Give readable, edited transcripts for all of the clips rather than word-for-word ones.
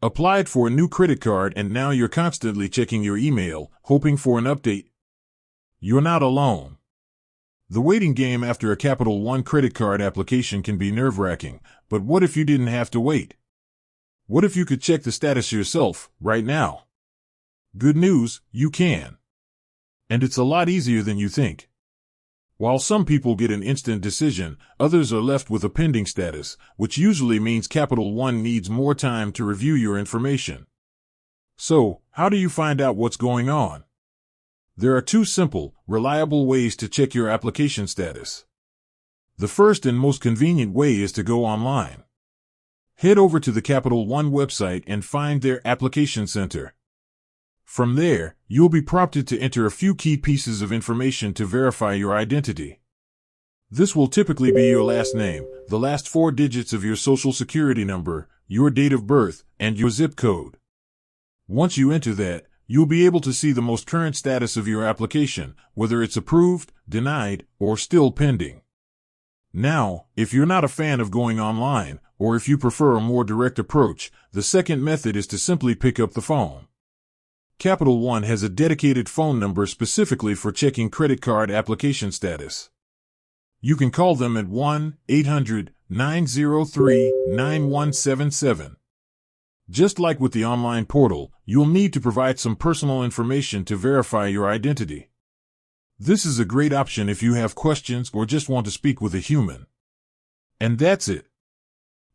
Applied for a new credit card and now you're constantly checking your email, hoping for an update? You're not alone. The waiting game after a Capital One credit card application can be nerve-wracking, but what if you didn't have to wait? What if you could check the status yourself, right now? Good news, you can. And it's a lot easier than you think. While some people get an instant decision, others are left with a pending status, which usually means Capital One needs more time to review your information. So, how do you find out what's going on? There are two simple, reliable ways to check your application status. The first and most convenient way is to go online. Head over to the Capital One website and find their application center. From there, you'll be prompted to enter a few key pieces of information to verify your identity. This will typically be your last name, the last 4 digits of your social security number, your date of birth, and your zip code. Once you enter that, you'll be able to see the most current status of your application, whether it's approved, denied, or still pending. Now, if you're not a fan of going online, or if you prefer a more direct approach, the second method is to simply pick up the phone. Capital One has a dedicated phone number specifically for checking credit card application status. You can call them at 1-800-903-9177. Just like with the online portal, you'll need to provide some personal information to verify your identity. This is a great option if you have questions or just want to speak with a human. And that's it.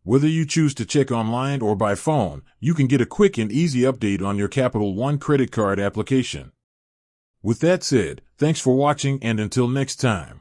Whether you choose to check online or by phone, you can get a quick and easy update on your Capital One credit card application. With that said, thanks for watching and until next time.